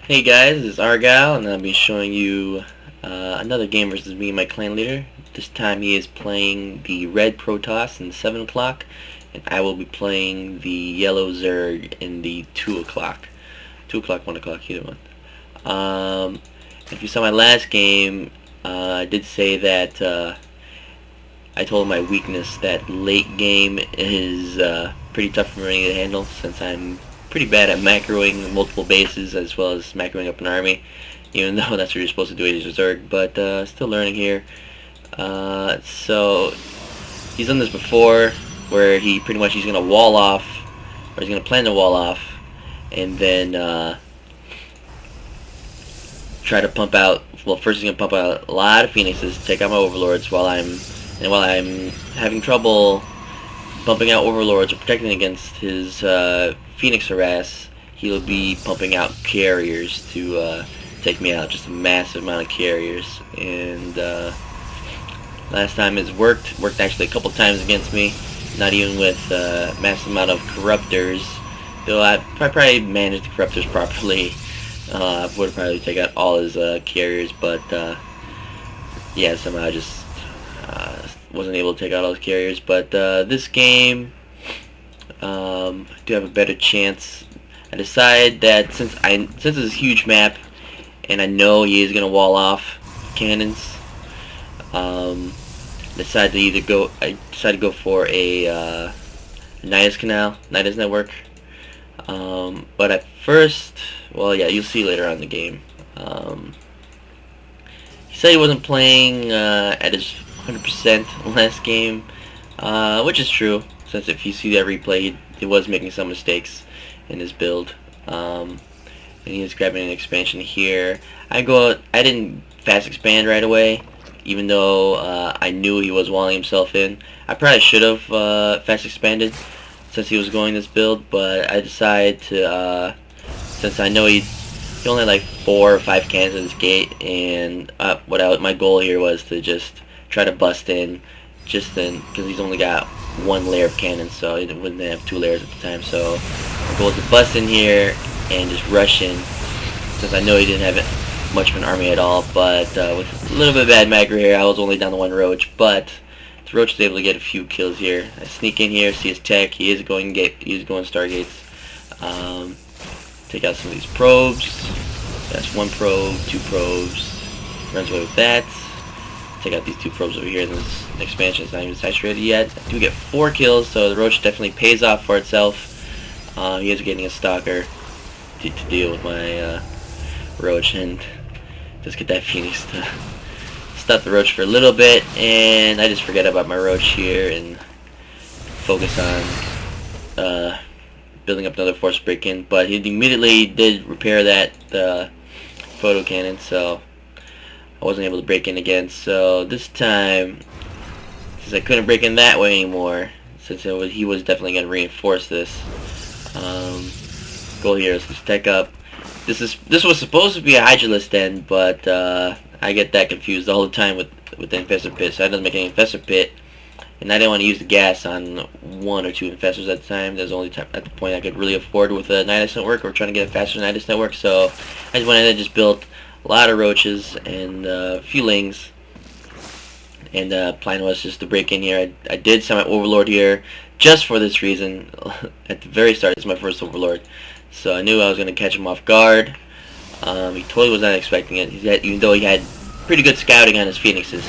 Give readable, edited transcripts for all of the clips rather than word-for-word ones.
Hey guys, this is Arguile, and I'll be showing you another game versus me and my clan leader. This time he is playing the red protoss in the 7 o'clock, and I will be playing the yellow zerg in the 2 o'clock. 2 o'clock, 1 o'clock, either one. If you saw my last game, I did say that I told my weakness that late game is pretty tough for me to handle since I'm pretty bad at macroing multiple bases as well as macroing up an army, even though that's what you're supposed to do as a Zerg, but still learning here. So he's done this before where he's going to wall off, or he's going to plan to wall off, and then try to pump out, well, first he's going to pump out a lot of Phoenixes, take out my Overlords while I'm having trouble pumping out Overlords or protecting against his Phoenix harass. He'll be pumping out carriers to take me out, just a massive amount of carriers. And last time it worked actually a couple times against me, not even with massive amount of corruptors, though I probably managed the corruptors properly. I would probably take out all his carriers, but yeah, somehow I just wasn't able to take out all his carriers. But this game, I do have a better chance. I decide that since it's a huge map, and I know he is gonna wall off cannons, I decided to go for a Nidus Canal, Nidus Network. But at first, well, yeah, you'll see later on in the game. He said he wasn't playing at his 100% last game, which is true, since if you see that replay, he was making some mistakes in his build. And he was grabbing an expansion here. I didn't fast expand right away, even though I knew he was walling himself in. I probably should have fast expanded since he was going this build, but I decided to, since I know he only had like 4 or 5 cannons at his gate, and my goal here was to just try to bust in, just then, because he's only got 1 layer of cannons, so he wouldn't have 2 layers at the time. So my goal is to bust in here and just rush in, since I know he didn't have much of an army at all. But with a little bit of bad macro here, I was only down to 1 roach, but the roach was able to get a few kills here. I sneak in here, see his tech. He is going Stargates. Take out some of these probes. That's 1 probe, 2 probes. Runs away with that. Take out these 2 probes over here. This expansion is not even saturated yet. I do get 4 kills, so the roach definitely pays off for itself. He is getting a stalker to deal with my roach, and just get that Phoenix to stop the roach for a little bit, and I just forget about my roach here and focus on building up another force break-in. But he immediately did repair that photo cannon, so I wasn't able to break in again. So this time, since I couldn't break in that way anymore, since he was definitely going to reinforce this, goal here is to tech up. This was supposed to be a Hydralisk den, but I get that confused all the time with the infestor pit. So I didn't make an infestor pit, and I didn't want to use the gas on 1 or 2 infestors at the time. There's only time at the point I could really afford with a Nidus network, or trying to get a faster Nidus network. So I just went ahead and just built a lot of roaches and a few lings, and plan was just to break in here. I did send my Overlord here just for this reason. At the very start, this is my first Overlord, so I knew I was going to catch him off guard. He totally was not expecting it, even though he had pretty good scouting on his Phoenixes.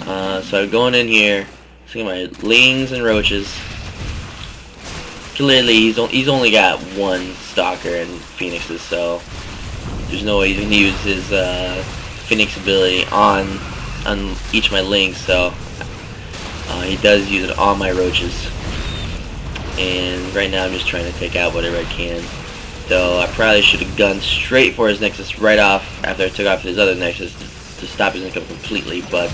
So I'm going in here, seeing my lings and roaches. Clearly, he's only got 1 stalker and Phoenixes, so there's no way he's going to use his Phoenix ability on each of my lings. So he does use it on my roaches, and right now I'm just trying to take out whatever I can. Though I probably should have gone straight for his Nexus right off after I took off his other Nexus to stop his income completely. But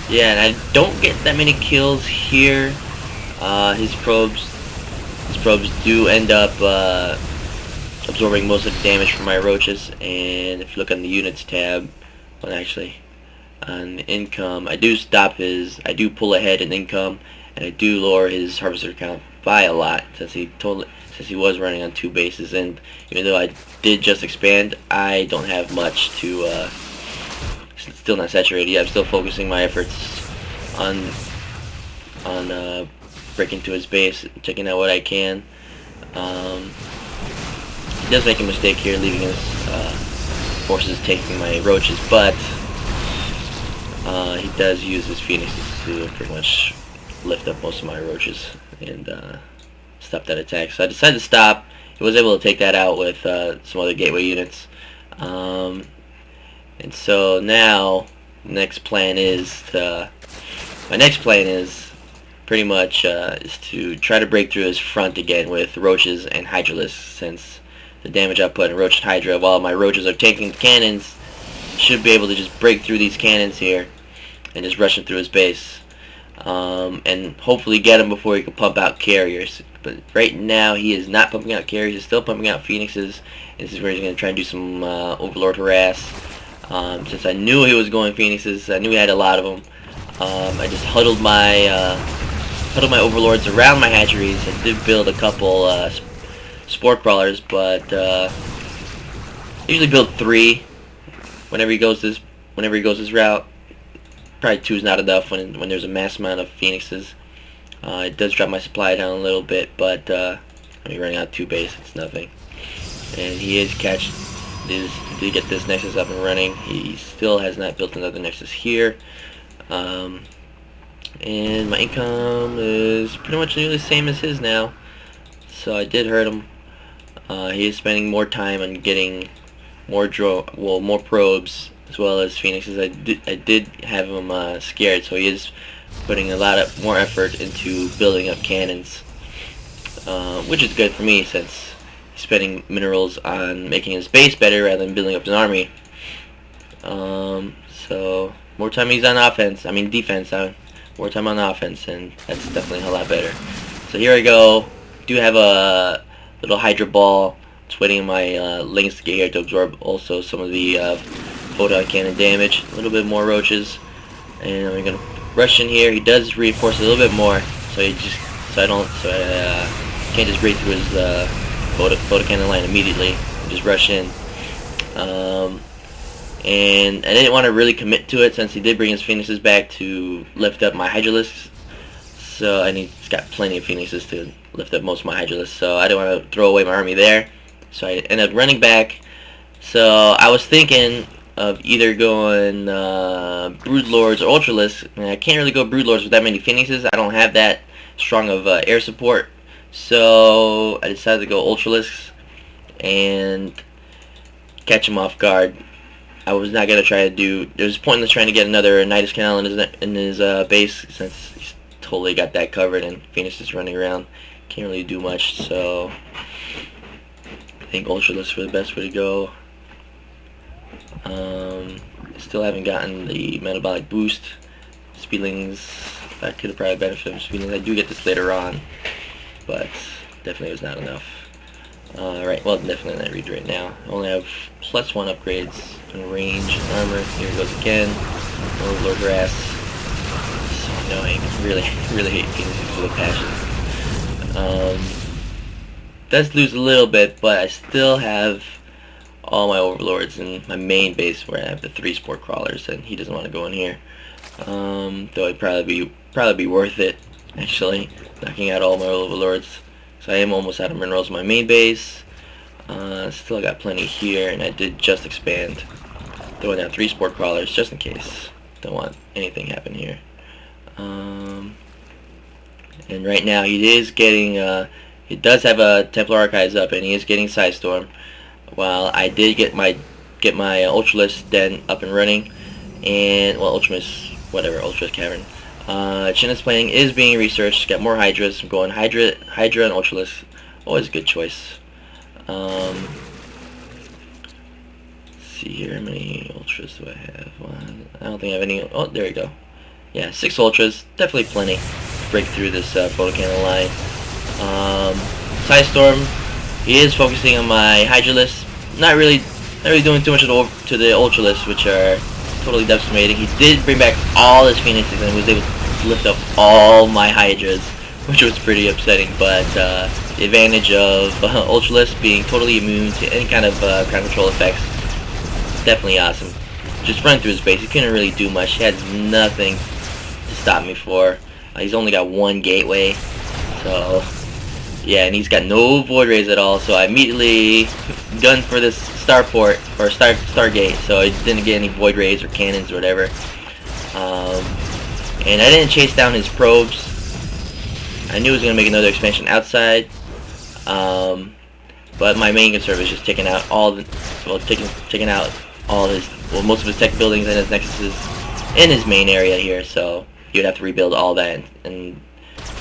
yeah, and I don't get that many kills here. His probes do end up absorbing most of the damage from my roaches. And if you look on the units tab, well, actually on income, I do pull ahead in income, and I do lower his harvester count by a lot, since since he was running on 2 bases, and even though I did just expand, I don't have much to, still not saturated yet. I'm still focusing my efforts on breaking to his base, checking out what I can. He does make a mistake here, leaving his forces taking my roaches, but he does use his phoenixes to pretty much lift up most of my roaches and stop that attack. So I decided to stop. He was able to take that out with some other gateway units. And so now my next plan is pretty much is to try to break through his front again with roaches and hydralisks, since the damage output in roach and hydra, while my roaches are tanking the cannons, should be able to just break through these cannons here and just rush him through his base, and hopefully get him before he can pump out carriers. But right now he is not pumping out carriers. He's still pumping out phoenixes, and this is where he's going to try and do some overlord harass. Since I knew he was going phoenixes, I knew he had a lot of them, I just huddled my overlords around my hatcheries. I did build a couple spore crawlers, but I usually build 3 whenever he goes this route. Probably 2 is not enough when there's a mass amount of phoenixes. It does drop my supply down a little bit, but I mean, running out 2 base, it's nothing. And he did get this nexus up and running. He still has not built another nexus here. And my income is pretty much nearly the same as his now, so I did hurt him. He is spending more time on getting more probes as well as phoenixes. I did have him scared, so he is putting a lot more effort into building up cannons, which is good for me since he's spending minerals on making his base better rather than building up his army. So more time he's on defense, more time on offense, and that's definitely a lot better. So here I go. Do have a little hydra ball. Just waiting on my lings to get here to absorb also some of the photon cannon damage. A little bit more roaches, and we're gonna rush in here. He does reinforce a little bit more, so I can't just break through his photon cannon line immediately. Just rush in. And I didn't want to really commit to it since he did bring his phoenixes back to lift up my hydralisks. So he's got plenty of phoenixes to lift up most of my hydralisks. So I didn't want to throw away my army there. So I ended up running back. So I was thinking of either going broodlords or ultralisks. And I can't really go broodlords with that many phoenixes. I don't have that strong of air support. So I decided to go ultralisks and catch him off guard. I was not gonna try to do. There's pointless trying to get another Nidus Canal in his base, since he's totally got that covered and Phoenix is running around. Can't really do much, so I think Ultralisk for the best way to go. Still haven't gotten the metabolic boost. Speedlings, I could have probably benefited from speedlings. I do get this later on, but definitely was not enough. Right, well, definitely not read right now. I only have +1 upgrades in range, armor. Here it goes again. Overlord harass. So annoying. Really hate Phoenixes with a passion. Does lose a little bit, but I still have all my overlords in my main base where I have the 3 sport crawlers, and he doesn't want to go in here. Though it'd probably be worth it, actually, knocking out all my overlords. So I am almost out of minerals in my main base. Still got plenty here, and I did just expand, throwing down 3 sport crawlers just in case. Don't want anything happen here. And right now he is getting, he does have a Templar Archives up, and he is getting Sidestorm. While I did get my Ultralisk den up and running, and well, Ultralisk Cavern. Chinna's planning is being researched. Got more Hydras. I'm going Hydra and Ultralisk. Always a good choice. Let's see here, how many Ultras do I have? I don't think I have any. Oh, there we go. Yeah, 6 Ultras. Definitely plenty to break through this photo cannon line. Sidestorm. He is focusing on my Hydralisk. Not really doing too much to the Ultralisk, which are totally decimating. He did bring back all his Phoenixes and was able to lift up all my Hydras, which was pretty upsetting, but the advantage of Ultralisk being totally immune to any kind of ground control effects. Definitely awesome. Just run through his base. He couldn't really do much. He had nothing to stop me for. He's only got one gateway, so yeah, and he's got no void rays at all. So I immediately gunned for this starport or stargate, so I didn't get any void rays or cannons or whatever. And I didn't chase down his probes. I knew he was gonna make another expansion outside, but my main concern was just taking out all the, taking out all his, well, most of his tech buildings and his nexuses in his main area here. So you'd have to rebuild all that, and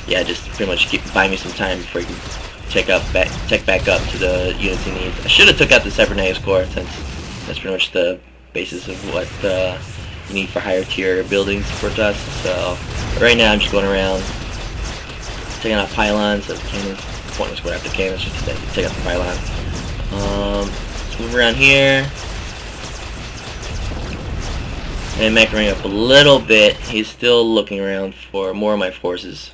yeah, just pretty much buy me some time before you can tech back up to the units he needs. I should have took out the cybernetics core, since that's pretty much the basis of what you need for higher tier buildings for us. So right now I'm just going around taking out pylons of cannons. Pointless going after cannons, just to take out the pylons. Let's move around here. And macroing up a little bit. He's still looking around for more of my forces.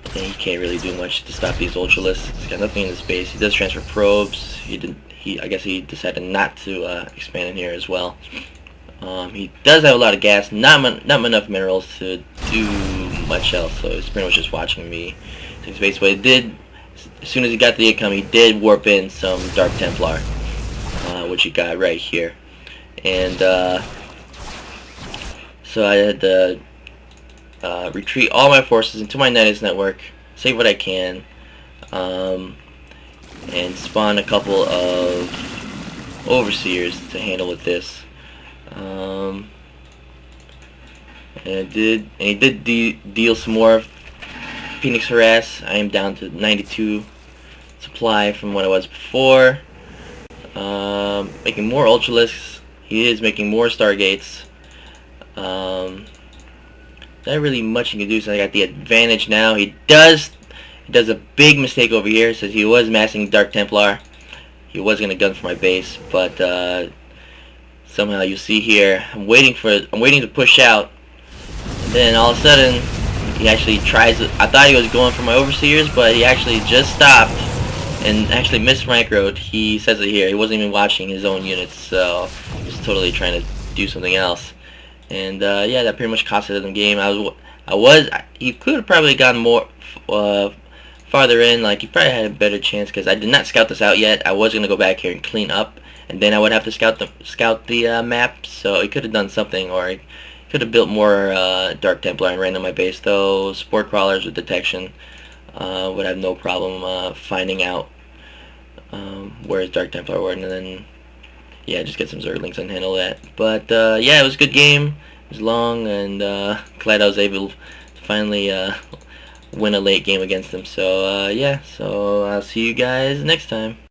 And he can't really do much to stop these Ultralisks. He's got nothing in his base. He does transfer probes. I guess he decided not to expand in here as well. He does have a lot of gas, not enough minerals to do much else. So he's pretty much just watching me take space. But it did, as soon as he got the income, he did warp in some Dark Templar, which he got right here. And so I had to retreat all my forces into my Nidus network, save what I can, and spawn a couple of overseers to handle with this. And he did deal some more Phoenix harass. I am down to 92 supply from what I was before. Making more Ultralisks. He is making more Stargates. Not really much he can do, so I got the advantage now. He does a big mistake over here. Says he was massing Dark Templar. He was gonna gun for my base, but somehow you see here, I'm waiting to push out, and then all of a sudden he actually tries it. I thought he was going for my overseers, but he actually just stopped and actually mismicroed. He says it here. He wasn't even watching his own units, so he was totally trying to do something else. And yeah, that pretty much costed him the game. He could have probably gotten more farther in. Like, he probably had a better chance, because I did not scout this out yet. I was gonna go back here and clean up, and then I would have to scout the map. So he could have done something, or he could have built more Dark Templar and ran on my base. Though Spore Crawlers with detection would have no problem finding out where his Dark Templar were, and then yeah, just get some Zerglings and handle that. But yeah, it was a good game. It was long, and glad I was able to finally win a late game against him. So yeah, so I'll see you guys next time.